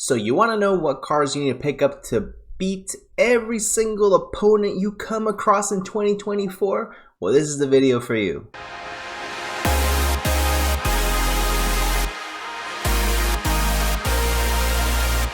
So you want to know what cards you need to pick up to beat every single opponent you come across in 2024? Well, this is the video for you.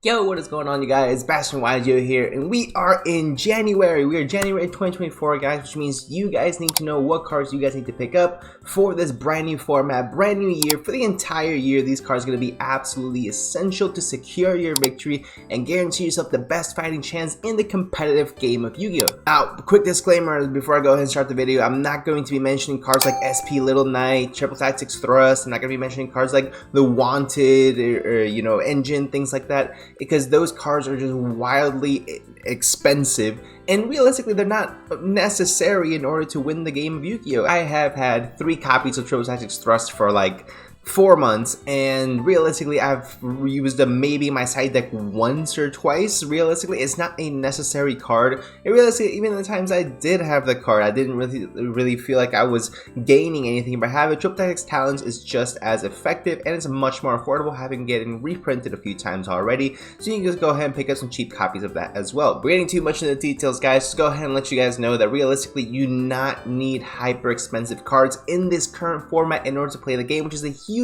Yo, what is going on, you guys? Bashtianygo here, and we are in January. We are January 2024, guys, which means you guys need to know what cards you guys need to pick up for this brand new format, brand new year. For the entire year, these cards are going to be absolutely essential to secure your victory and guarantee yourself the best fighting chance in the competitive game of Yu-Gi-Oh! Now, quick disclaimer before I go ahead and start the video, I'm not going to be mentioning cards like SP Little Knight, Triple Tactics Thrust. I'm not going to be mentioning cards like the Wanted or you know, Engine, things like that, because those cards are just wildly expensive and realistically they're not necessary in order to win the game of Yu-Gi-Oh! I have had 3 copies of Triple Tactics Thrust for like 4 months, and realistically I've used them maybe my side deck once or twice. Realistically, it's not a necessary card. And realistically, even the times I did have the card, I didn't really feel like I was gaining anything by having it. Triple Tactics Talents is just as effective, and it's much more affordable, having getting reprinted a few times already. So you can just go ahead and pick up some cheap copies of that as well. We're getting too much into the details, guys. Just go ahead and let you guys know that realistically you do not need hyper expensive cards in this current format in order to play the game, which is a huge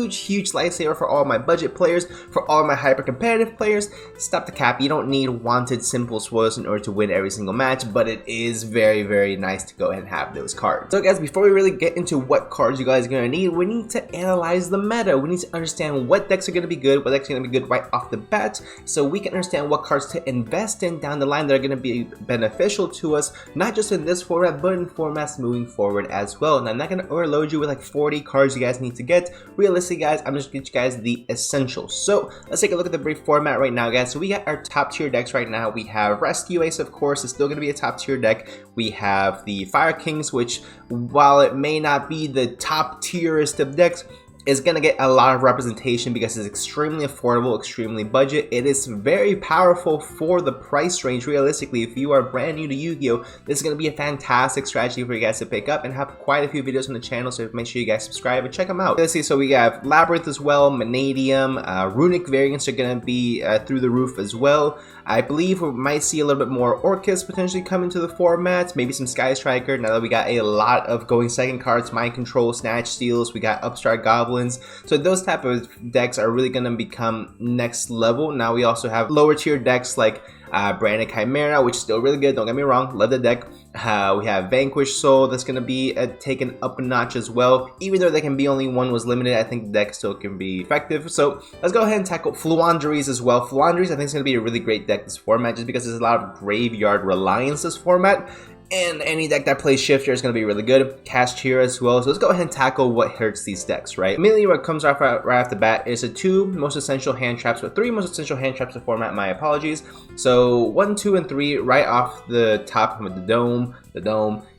lifesaver for all my budget players, for all my hyper competitive players. Stop the cap. You don't need wanted simple spoils in order to win every single match, but it is very nice to go ahead and have those cards. So guys, before we really get into what cards you guys are going to need, we need to analyze the meta. We need to understand what decks are going to be good, what decks are going to be good right off the bat, so we can understand what cards to invest in down the line that are going to be beneficial to us, not just in this format, but in formats moving forward as well. And I'm not going to overload you with like 40 cards you guys need to get. Realistically, guys, I'm just gonna get you guys the essentials. So let's take a look at the brief format right now, guys. So we got our top tier decks right now. We have Rescue Ace, of course, it's still gonna be a top tier deck. We have the Fire Kings, which while it may not be the top tierest of decks, is going to get a lot of representation because it's extremely affordable, extremely budget. It is very powerful for the price range. Realistically, if you are brand new to Yu-Gi-Oh!, this is going to be a fantastic strategy for you guys to pick up, and have quite a few videos on the channel, so make sure you guys subscribe and check them out. Let's see, so we have Labyrinth as well, Manadium, Runic variants are going to be through the roof as well. I believe we might see a little bit more Orcus potentially come into the format, maybe some Sky Striker, now that we got a lot of going second cards, Mind Control, Snatch Steals, we got Upstart Goblins. So those type of decks are really going to become next level. Now we also have lower tier decks like Branded Chimera, which is still really good, don't get me wrong, love the deck. We have Vanquished Soul that's going to be taken up a notch as well. Even though there can be only one was limited, I think the deck still can be effective. So let's go ahead and tackle Fluanderies as well. Fluanderies I think is going to be a really great deck this format, just because there's a lot of graveyard reliance this format. And any deck that plays Shifter is going to be really good. Cast here as well. So let's go ahead and tackle what hurts these decks, right? Immediately what comes right off the bat is the 2 most essential hand traps, or 3 most essential hand traps of format, my apologies. So 1, 2, and 3 right off the top with the dome,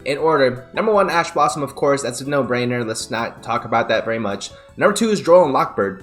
in order. Number 1, Ash Blossom, of course, that's a no-brainer. Let's not talk about that very much. Number 2 is Droll and Lockbird.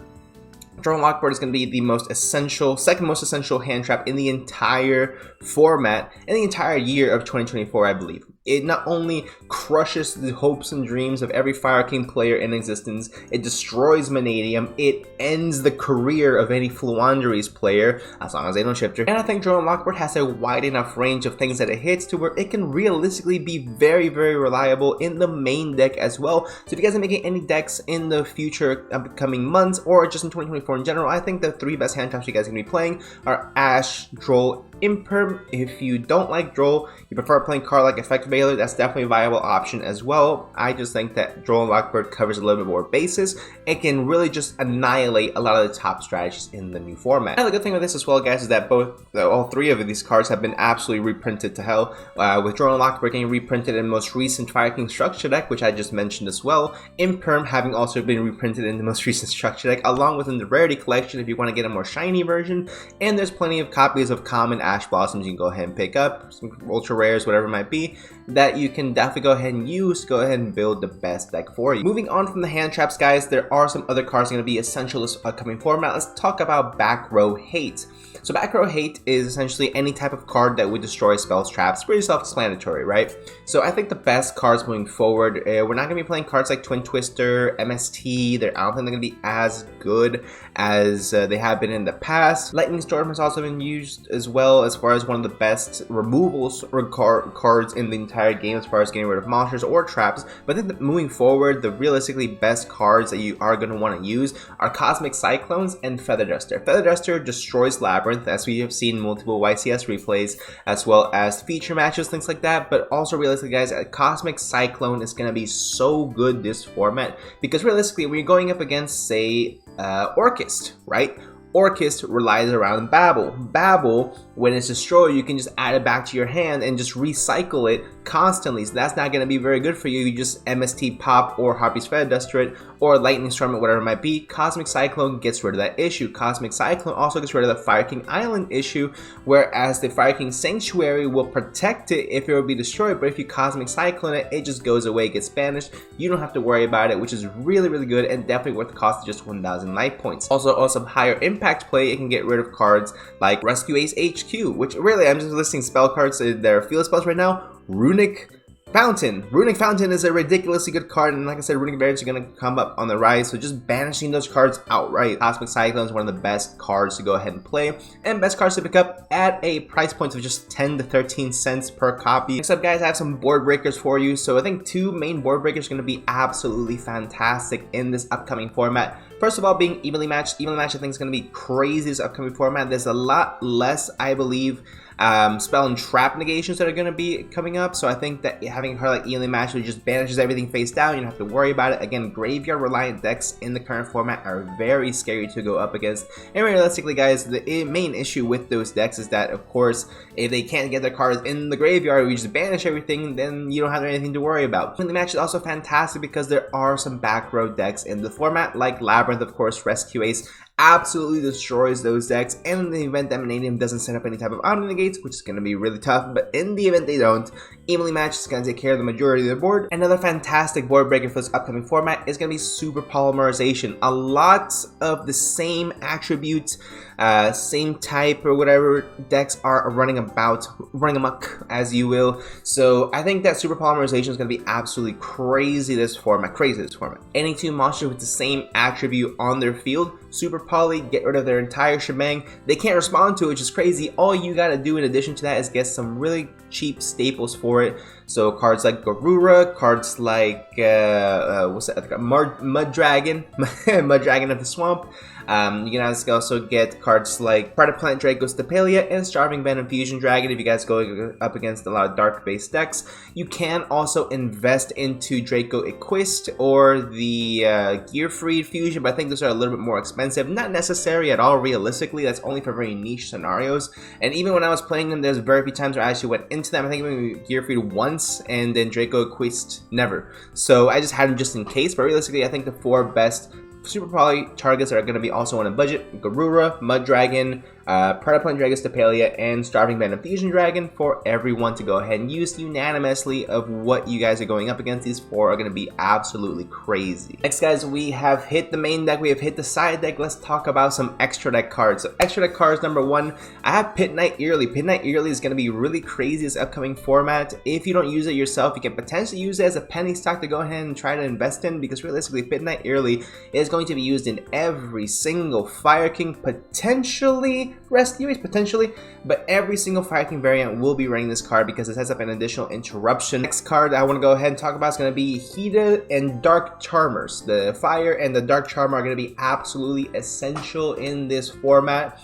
Droll and Lockbird is going to be the most essential, second most essential hand trap in the entire format, in the entire year of 2024, I believe. It not only crushes the hopes and dreams of every Fire King player in existence, it destroys Manadium, it ends the career of any Fluanderies player, as long as they don't shifter. And I think Droll and Lockbird has a wide enough range of things that it hits to where it can realistically be very reliable in the main deck as well. So if you guys are making any decks in the future upcoming months, or just in 2024 in general, I think the 3 best hand traps you guys are going to be playing are Ash, Droll, Imperm. If you don't like Droll, you prefer playing card like Effect Veiler, that's definitely a viable option as well. I just think that Droll and Lockbird covers a little bit more bases. It can really just annihilate a lot of the top strategies in the new format. And the good thing with this as well, guys, is that all 3 of these cards have been absolutely reprinted to hell. With Droll and Lockbird getting reprinted in the most recent Fire King structure deck, which I just mentioned as well. Imperm having also been reprinted in the most recent structure deck, along with in the Rarity Collection if you want to get a more shiny version. And there's plenty of copies of common Ash Blossoms you can go ahead and pick up, some ultra rares, whatever it might be, that you can definitely go ahead and use to go ahead and build the best deck for you. Moving on from the hand traps, guys, there are some other cards going to be essential this upcoming format. Let's talk about Back Row Hate. So Back Row Hate is essentially any type of card that would destroy spells, traps. Pretty self-explanatory, right? So I think the best cards moving forward, we're not going to be playing cards like Twin Twister, MST. I don't think they're going to be as good as they have been in the past. Lightning Storm has also been used as well as far as one of the best removals cards in the entire game as far as getting rid of monsters or traps. But I think that moving forward, the realistically best cards that you are going to want to use are Cosmic Cyclones and Feather Duster. Feather Duster destroys Labyrinth, as we have seen multiple YCS replays, as well as feature matches, things like that. But also realistically, guys, a Cosmic Cyclone is going to be so good this format, because realistically, when you're going up against, say, Orchist, right? Orchist relies around Babel. Babel, when it's destroyed, you can just add it back to your hand and just recycle it constantly. So that's not going to be very good for you. You just MST pop or Harpy's Feather Duster it, or Lightning Storm it, whatever it might be. Cosmic Cyclone gets rid of that issue. Cosmic Cyclone also gets rid of the Fire King Island issue, whereas the Fire King Sanctuary will protect it if it will be destroyed, but if you Cosmic Cyclone it, it just goes away, gets banished. You don't have to worry about it, which is really, really good and definitely worth the cost of just 1,000 life points. Also, on some higher impact play, it can get rid of cards like Rescue Ace HQ, which really, I'm just listing spell cards that are field spells right now. Runic Fountain. Runic Fountain is a ridiculously good card, and like I said, Runic Barriers are going to come up on the rise, so just banishing those cards outright. Cosmic Cyclone is one of the best cards to go ahead and play, and best cards to pick up at a price point of just 10 to 13 cents per copy. Next up, guys, I have some board breakers for you. So I think two main board breakers are going to be absolutely fantastic in this upcoming format. First of all, being evenly matched. Evenly matched, I think, is going to be crazy this upcoming format. There's a lot less, I believe, spell and trap negations that are going to be coming up, so I think that having her like evenly matched just banishes everything face down. You don't have to worry about it. Again, graveyard reliant decks in the current format are very scary to go up against, and realistically, guys, the main issue with those decks is that, of course, if they can't get their cards in the graveyard, we just banish everything, then you don't have anything to worry about. Evenly matched is also fantastic because there are some back row decks in the format, like Labyrinth, of course. Rescue Ace absolutely destroys those decks, and in the event that Mananium doesn't set up any type of auto negates, which is going to be really tough, but in the event they don't, evenly matched is going to take care of the majority of the board. Another fantastic board breaker for this upcoming format is going to be Super Polymerization. A lot of the same attributes, same type or whatever decks are running amok, as you will. So I think that Super Polymerization is going to be absolutely crazy this format. Any two monsters with the same attribute on their field, Super Poly, get rid of their entire shebang. They can't respond to it, which is crazy. All you gotta do in addition to that is get some really cheap staples for it. So cards like Garura, cards like what's that? Mud Dragon, Mud Dragon of the Swamp. You can also get cards like Pride of Planet Draco's Stapelia and Starving Venom Fusion Dragon if you guys go up against a lot of dark based decks. You can also invest into Draco Equist or the Gearfried Fusion, but I think those are a little bit more expensive. Not necessary at all, realistically. That's only for very niche scenarios. And even when I was playing them, there's very few times where I actually went into them. I think maybe Gearfried once and then Draco Equist never. So I just had them just in case, but realistically, I think the four best Super Poly targets are going to be also on a budget: Garura, Mud Dragon, Pride of Planet Dragon Stapelia, and Starving Venom Fusion Dragon for everyone to go ahead and use unanimously of what you guys are going up against. These four are going to be absolutely crazy. Next, guys, we have hit the main deck, we have hit the side deck. Let's talk about some extra deck cards. So extra deck cards, number one, I have Pit Knight Yearly. Pit Knight Yearly is going to be really crazy this upcoming format. If you don't use it yourself, you can potentially use it as a penny stock to go ahead and try to invest in, because realistically, Pit Knight Yearly is going to be used in every single Fire King, potentially Rescue Ace, potentially, but every single Fire King variant will be running this card because it sets up an additional interruption. Next card I want to go ahead and talk about is going to be Hida and Dark Charmers. The Fire and the Dark Charmer are going to be absolutely essential in this format.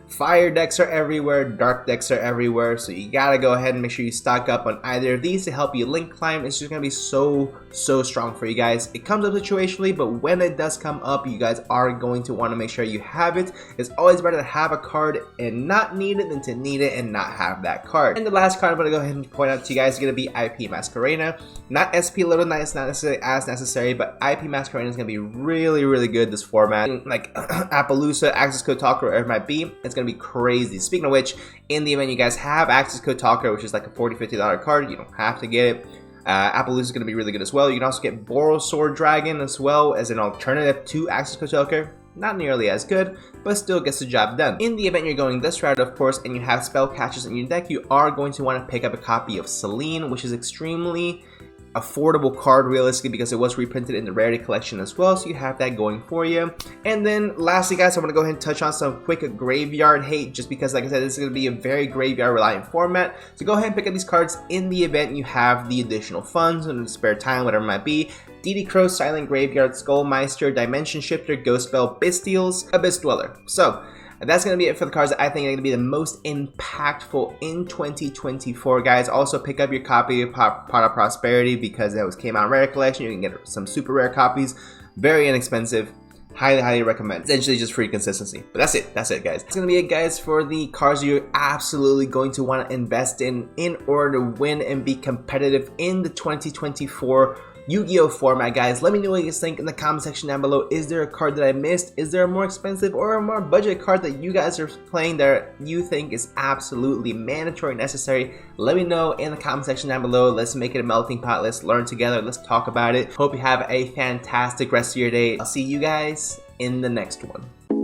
Fire decks are everywhere, dark decks are everywhere, so you gotta go ahead and make sure you stock up on either of these to help you link climb. It's just gonna be so strong for you guys. It comes up situationally, but when it does come up, you guys are going to want to make sure you have it. It's always better to have a card and not need it than to need it and not have that card. And the last card I'm gonna go ahead and point out to you guys is gonna be IP Masquerena. Not SP Little Knight, it's not necessarily as necessary, but IP Masquerena is gonna be really good this format. Like Appaloosa, Access Code Talker, whatever it might be, it's gonna be crazy. Speaking of which, in the event you guys have Access Code Talker, which is like a $40-50 card, you don't have to get it. Appaloosa is going to be really good as well. You can also get Borosword Dragon as well as an alternative to Access Code Talker. Not nearly as good, but still gets the job done. In the event you're going this route, of course, and you have spell catchers in your deck, you are going to want to pick up a copy of Selene, which is extremely affordable card realistically because it was reprinted in the rarity collection as well, so you have that going for you. And then lastly guys, I'm going to go ahead and touch on some quick graveyard hate, just because like I said, this is going to be a very graveyard reliant format. So go ahead and pick up these cards in the event you have the additional funds and spare time, whatever it might be. DD Crow, Silent Graveyard, Skullmeister, Dimension Shifter, Ghost Spell, Bystials, Abyss Dweller. So that's going to be it for the cards that I think are going to be the most impactful in 2024, guys. Also, pick up your copy of Pot of Prosperity because that came out in rare collection. You can get some super rare copies, very inexpensive. Highly recommend. Essentially just free consistency. But that's it. That's it, guys. It's going to be it, guys, for the cards you're absolutely going to want to invest in order to win and be competitive in the 2024 Yu-Gi-Oh format, guys. Let me know what you guys think in the comment section down below. Is there a card that I missed? Is there a more expensive or a more budget card that you guys are playing that you think is absolutely mandatory, necessary? Let me know in the comment section down below. Let's make it a melting pot. Let's learn together. Let's talk about it. Hope you have a fantastic rest of your day. I'll see you guys in the next one.